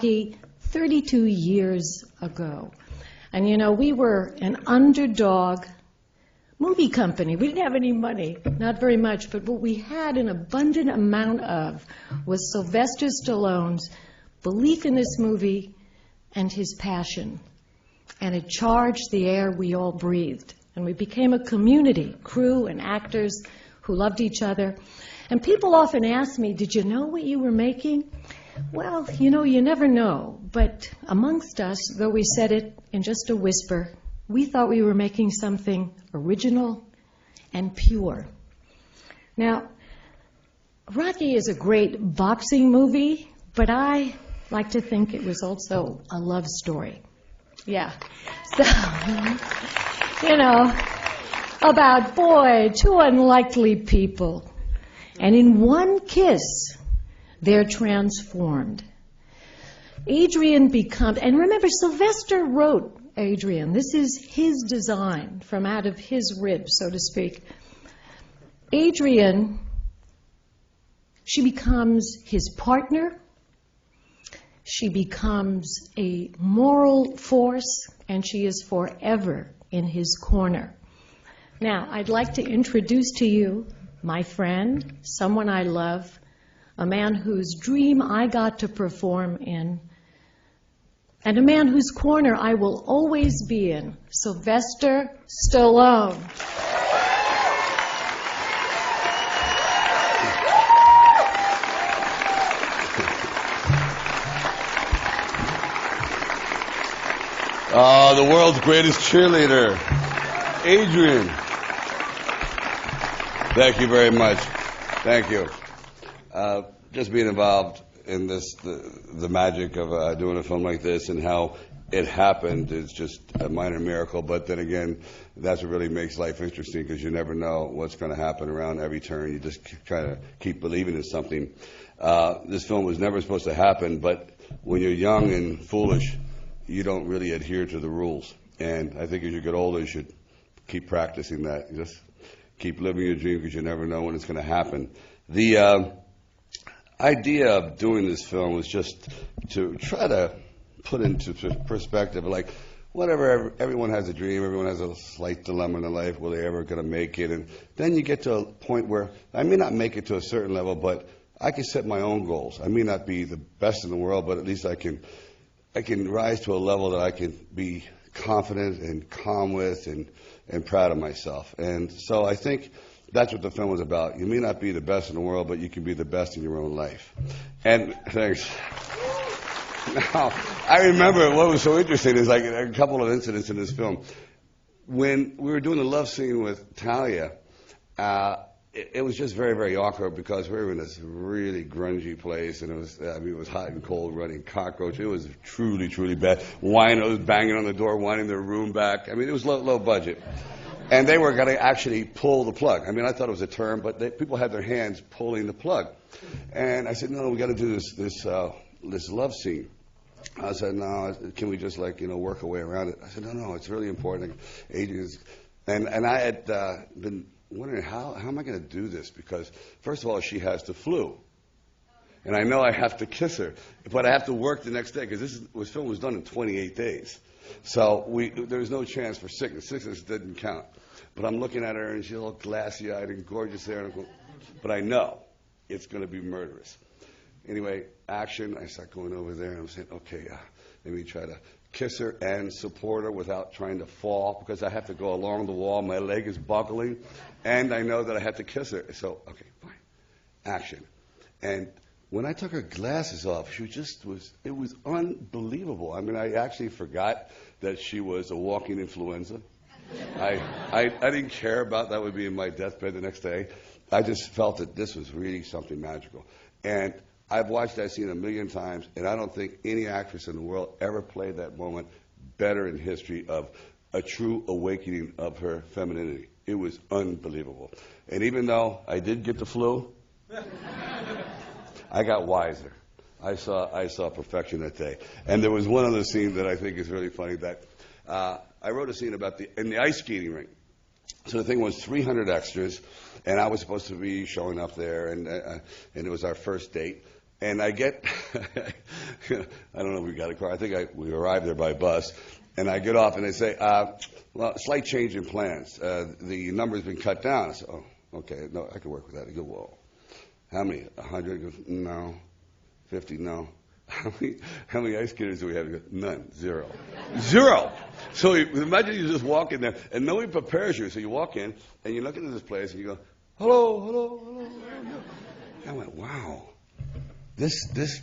Rocky 32 years ago. And you know, we were an underdog movie company. We didn't have any money, not very much, but what we had an abundant amount of was Sylvester Stallone's belief in this movie and his passion. And it charged the air we all breathed. And we became a community, crew and actors who loved each other. And people often ask me, did you know what you were making? Well, you know, you never know. But amongst us, though we said it in just a whisper, we thought we were making something original and pure. Now, Rocky is a great boxing movie, but I like to think it was also a love story. Yeah. So, you know, about, two unlikely people. And in one kiss, they're transformed. Adrian becomes, and remember, Sylvester wrote Adrian. This is his design from out of his ribs, so to speak. Adrian, she becomes his partner. She becomes a moral force, and she is forever in his corner. Now, I'd like to introduce to you my friend, someone I love, a man whose dream I got to perform in, and a man whose corner I will always be in, Sylvester Stallone. The world's greatest cheerleader, Adrian. Thank you very much. Thank you. Just being involved in this, the magic of doing a film like this and how it happened is just a minor miracle. But then again, that's what really makes life interesting, because you never know what's going to happen around every turn. You just try to keep believing in something. This film was never supposed to happen, but when you're young and foolish, you don't really adhere to the rules. And I think as you get older, you should keep practicing that. You just keep living your dream, because you never know when it's going to happen. The idea of doing this film was just to try to put into perspective, like, whatever, everyone has a dream, everyone has a slight dilemma in their life, will they ever going to make it? And then you get to a point where I may not make it to a certain level, but I can set my own goals. I may not be the best in the world, but at least I can rise to a level that I can be confident and calm with and proud of myself. And so I think that's what the film was about. You may not be the best in the world, but you can be the best in your own life. And thanks. Now, I remember what was so interesting is like a couple of incidents in this film. When we were doing the love scene with Talia, it was just very, very awkward, because we were in this really grungy place, and it was hot and cold, running cockroach. It was truly, truly bad. Wine was banging on the door, wanting their room back. I mean, it was low budget. And they were going to actually pull the plug. I mean, I thought it was a term, but people had their hands pulling the plug. And I said, no, we got to do this love scene. I said, no, can we just work our way around it? I said, no, it's really important. Adrian's, and I had been wondering how am I going to do this, because first of all, she has the flu, and I know I have to kiss her, but I have to work the next day, because this film was done in 28 days, so there's no chance for sickness. Sickness didn't count. But I'm looking at her, and she's all glassy-eyed and gorgeous there, but I know it's going to be murderous. Anyway, action. I start going over there, and I'm saying, okay, let me try to kiss her and support her without trying to fall, because I have to go along the wall. My leg is buckling, and I know that I have to kiss her. So, okay, fine. Action. And when I took her glasses off, it was unbelievable. I mean, I actually forgot that she was a walking influenza. I didn't care about that would be in my deathbed the next day. I just felt that this was really something magical. And I've watched that scene a million times, and I don't think any actress in the world ever played that moment better in history of a true awakening of her femininity. It was unbelievable. And even though I did get the flu, I got wiser. I saw perfection that day. And there was one other scene that I think is really funny, that I wrote a scene about in the ice skating rink. So the thing was 300 extras, and I was supposed to be showing up there, and it was our first date. And I get, I don't know if we got a car. I think we arrived there by bus. And I get off and they say, well, slight change in plans. The number's been cut down. I said, oh, okay, no, I can work with that. I go, well, how many? 100? He goes, no. 50? No. How many ice skaters do we have? He goes, none. Zero. Zero. So imagine you just walk in there and nobody prepares you. So you walk in and you look into this place and you go, hello, hello, hello, hello. I went, wow. This